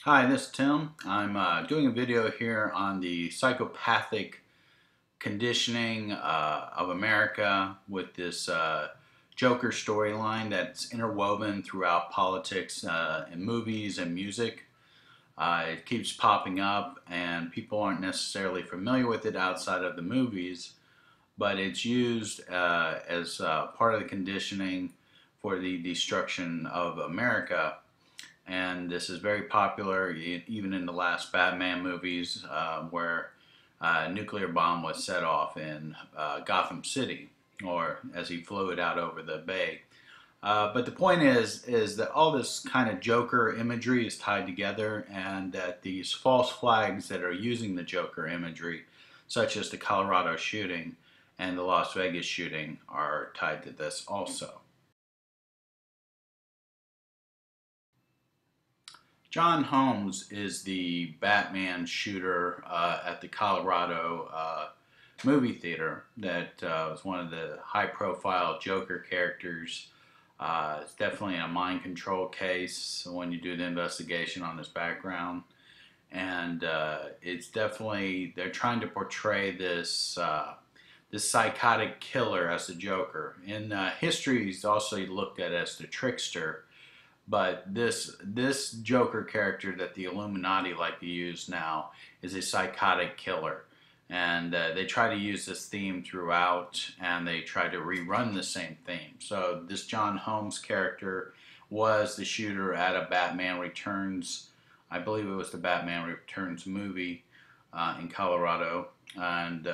Hi, this is Tim. I'm doing a video here on the psychopathic conditioning of America with this Joker storyline that's interwoven throughout politics and movies and music. It keeps popping up and people aren't necessarily familiar with it outside of the movies, but it's used as part of the conditioning for the destruction of America, and this is very popular even in the last Batman movies, where a nuclear bomb was set off in Gotham City, or as he flew it out over the bay. But the point is that all this kind of Joker imagery is tied together, and that these false flags that are using the Joker imagery, such as the Colorado shooting and the Las Vegas shooting, are tied to this also. John Holmes is the Batman shooter at the Colorado movie theater that was one of the high-profile Joker characters. It's definitely a mind control case when you do the investigation on his background. And it's definitely, they're trying to portray this psychotic killer as the Joker. In history, he's also looked at as the trickster, but this Joker character that the Illuminati like to use now is a psychotic killer, and they try to use this theme throughout, and they try to rerun the same theme. So this John Holmes character was the shooter at a Batman Returns, I believe it was the Batman Returns movie in Colorado, and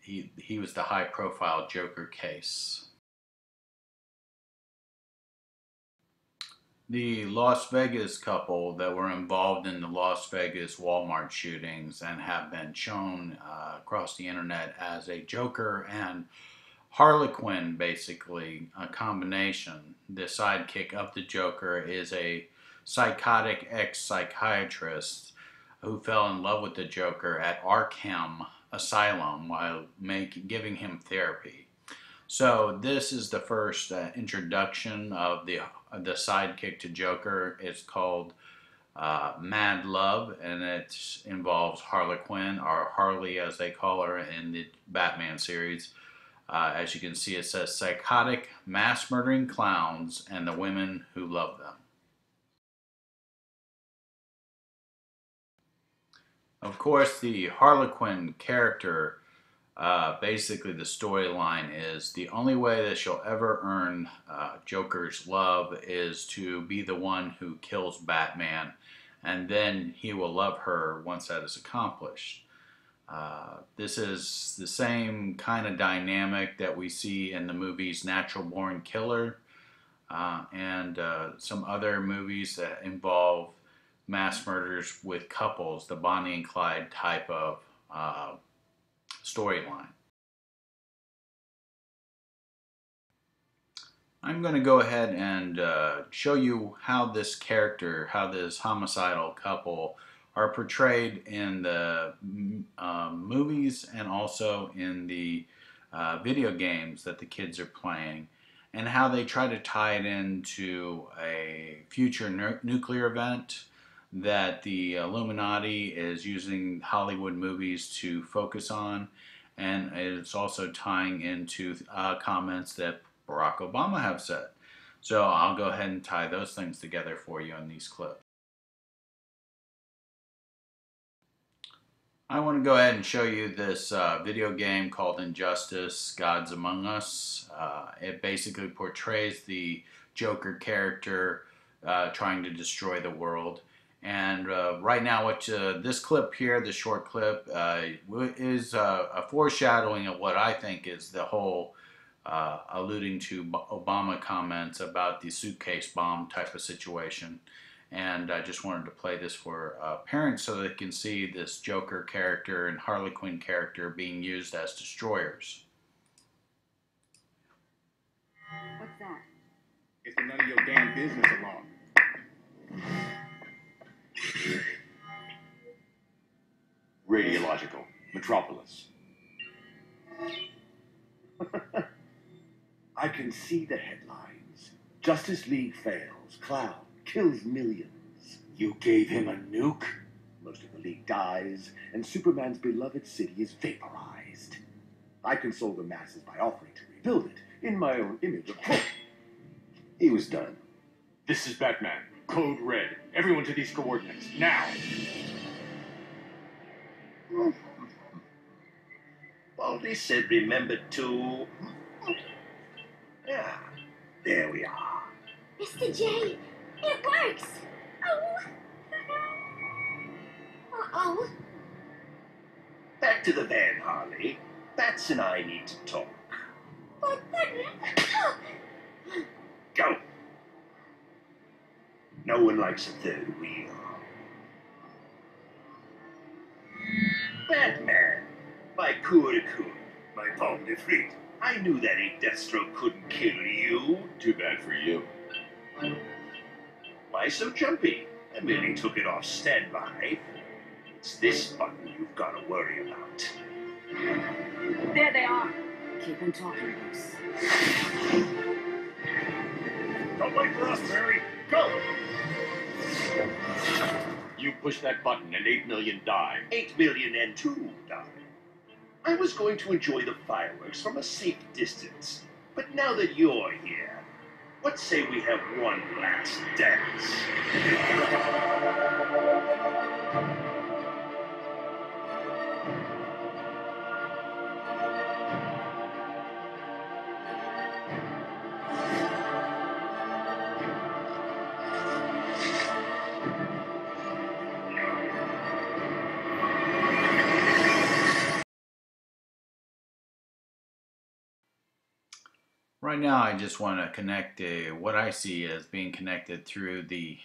he was the high-profile Joker case. The Las Vegas couple that were involved in the Las Vegas Walmart shootings and have been shown across the internet as a Joker and Harlequin, basically a combination. The sidekick of the Joker is a psychotic ex-psychiatrist who fell in love with the Joker at Arkham Asylum while giving him therapy. So this is the first introduction of the sidekick to Joker. It's called Mad Love, and it involves Harlequin, or Harley as they call her in the Batman series. As you can see, it says psychotic, mass-murdering clowns and the women who love them. Of course, the Harlequin character, basically the storyline is the only way that she'll ever earn Joker's love is to be the one who kills Batman, and then he will love her once that is accomplished. This is the same kind of dynamic that we see in the movies Natural Born Killer, and some other movies that involve mass murders with couples, the Bonnie and Clyde type of storyline. I'm going to go ahead and show you how this character, how this homicidal couple are portrayed in the movies and also in the video games that the kids are playing, and how they try to tie it into a future nuclear event that the Illuminati is using Hollywood movies to focus on, and it's also tying into comments that Barack Obama have said. So I'll go ahead and tie those things together for you in these clips. I want to go ahead and show you this video game called Injustice: Gods Among Us. It basically portrays the Joker character trying to destroy the world. And right now, this clip here, the short clip, is a foreshadowing of what I think is the whole alluding to Obama comments about the suitcase bomb type of situation. And I just wanted to play this for parents so they can see this Joker character and Harley Quinn character being used as destroyers. What's that? It's none of your damn business alone. Radiological Metropolis. I can see the headlines. Justice League fails. Clown kills millions. You gave him a nuke? Most of the League dies, and Superman's beloved city is vaporized. I consoled the masses by offering to rebuild it in my own image, of course. He was done. This is Batman. Code Red. Everyone to these coordinates, now! Baldy said remember to... Yeah, there we are. Mr. J, it works. Oh. Uh-oh. Back to the van, Harley. Bats and I need to talk. But... Go! No one likes a third wheel. Batman! My coup de coup. My pomme de frite. I knew that a Deathstroke couldn't kill you. Too bad for you. Why so jumpy? I merely took it off standby. It's this button you've got to worry about. There they are. Keep them talking, Bruce. Don't wait for us, Barry. Go! You push that button and 8 million die. 8 million and 2 die. I was going to enjoy the fireworks from a safe distance, but now that you're here, what say we have one last dance? Right now, I just want to connect what I see as being connected through the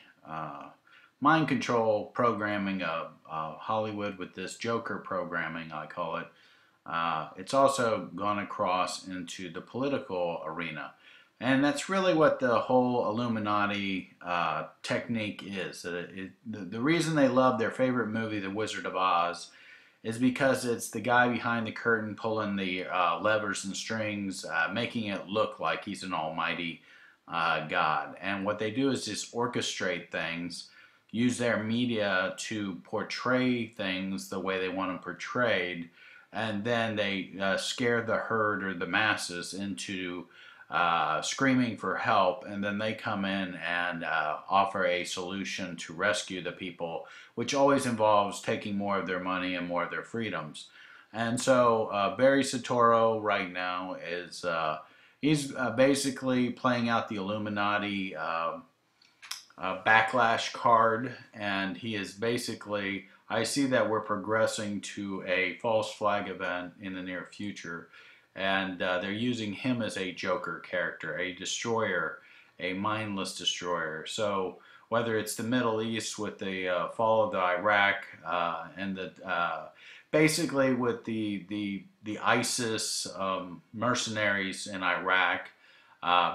mind control programming of Hollywood with this Joker programming, I call it. It's also gone across into the political arena. And that's really what the whole Illuminati technique is. The reason they love their favorite movie, The Wizard of Oz, is because it's the guy behind the curtain pulling the levers and strings, making it look like he's an almighty God. And what they do is just orchestrate things, use their media to portray things the way they want them portrayed, and then they scare the herd or the masses into screaming for help, and then they come in and offer a solution to rescue the people, which always involves taking more of their money and more of their freedoms. And so Barry Soetoro right now is he's basically playing out the Illuminati backlash card, and he is basically, I see that we're progressing to a false flag event in the near future, and they're using him as a Joker character, a destroyer, a mindless destroyer. So whether it's the Middle East with the fall of the Iraq and the basically with the ISIS mercenaries in Iraq,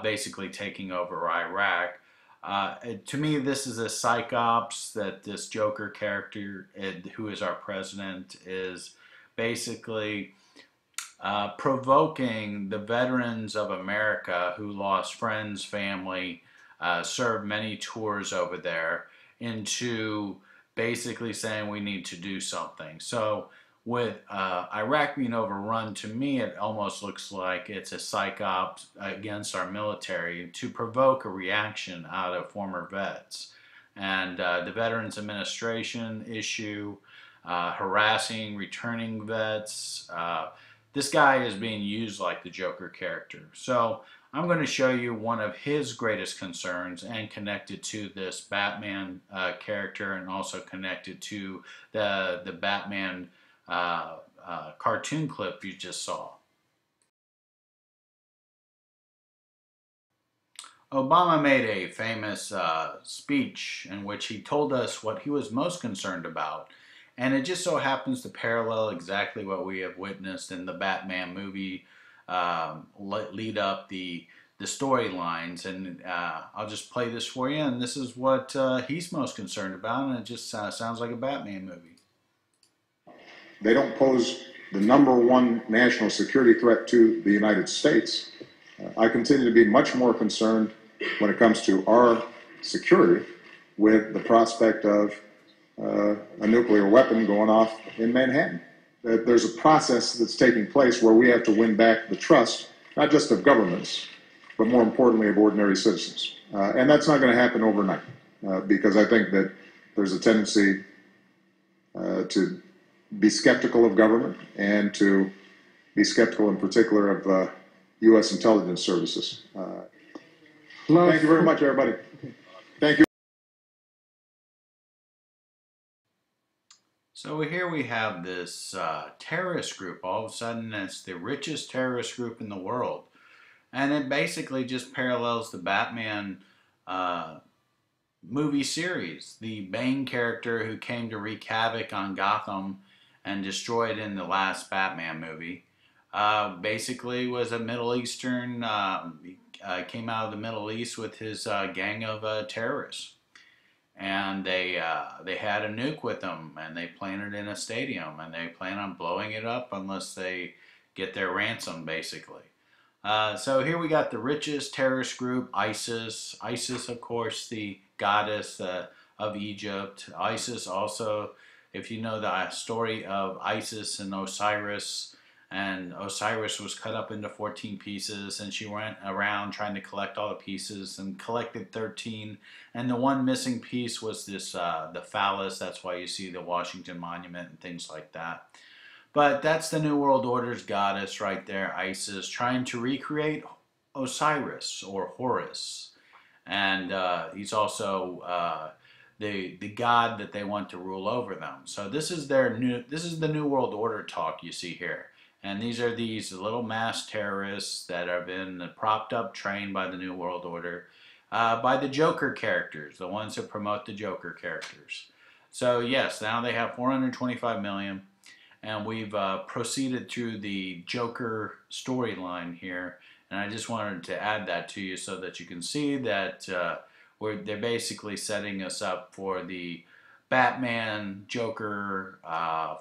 basically taking over Iraq. To me, this is a psyops that this Joker character, who is our president, is basically provoking the veterans of America who lost friends, family, served many tours over there, into basically saying we need to do something. So with Iraq being overrun, to me it almost looks like it's a psyops against our military to provoke a reaction out of former vets. And the Veterans Administration issue, harassing returning vets, this guy is being used like the Joker character. So I'm going to show you one of his greatest concerns, and connected to this Batman character, and also connected to the Batman cartoon clip you just saw. Obama made a famous speech in which he told us what he was most concerned about. And it just so happens to parallel exactly what we have witnessed in the Batman movie, lead up the storylines. And I'll just play this for you, and this is what he's most concerned about, and it just sounds like a Batman movie. They don't pose the number one national security threat to the United States. I continue to be much more concerned when it comes to our security with the prospect of a nuclear weapon going off in Manhattan. That there's a process that's taking place where we have to win back the trust, not just of governments, but more importantly of ordinary citizens. And that's not going to happen overnight, because I think that there's a tendency to be skeptical of government and to be skeptical in particular of U.S. intelligence services. Thank you very much, everybody. Thank you. So here we have this terrorist group. All of a sudden, it's the richest terrorist group in the world. And it basically just parallels the Batman movie series. The Bane character who came to wreak havoc on Gotham and destroyed in the last Batman movie basically was a Middle Eastern, came out of the Middle East with his gang of terrorists. And they had a nuke with them, and they planted in a stadium, and they plan on blowing it up unless they get their ransom, basically. So here we got the richest terrorist group, ISIS. ISIS, of course, the goddess of Egypt. ISIS also, if you know the story of Isis and Osiris was cut up into 14 pieces, and she went around trying to collect all the pieces and collected 13. And the one missing piece was this, the phallus. That's why you see the Washington Monument and things like that. But that's the New World Order's goddess right there, Isis, trying to recreate Osiris or Horus. And he's also the god that they want to rule over them. So this is the New World Order talk you see here. And these are these little mass terrorists that have been propped up, trained by the New World Order, by the Joker characters, the ones that promote the Joker characters. So yes, now they have 425 million, and we've proceeded through the Joker storyline here. And I just wanted to add that to you so that you can see that they're basically setting us up for the Batman, Joker,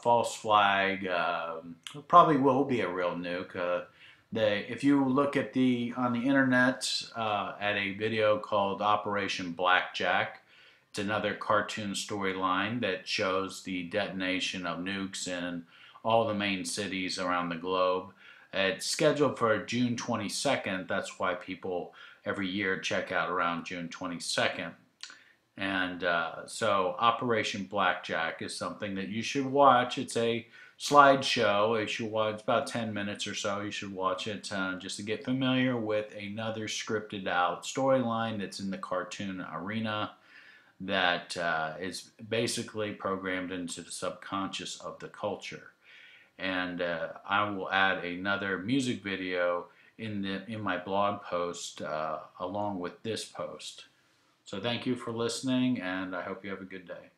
false flag. Probably will be a real nuke. If you look at on the internet at a video called Operation Blackjack, it's another cartoon storyline that shows the detonation of nukes in all the main cities around the globe. It's scheduled for June 22nd. That's why people every year check out around June 22nd. And so Operation Blackjack is something that you should watch. It's a slideshow. You should watch about 10 minutes or so. You should watch it just to get familiar with another scripted out storyline that's in the cartoon arena that is basically programmed into the subconscious of the culture. And I will add another music video in my blog post along with this post. So thank you for listening, and I hope you have a good day.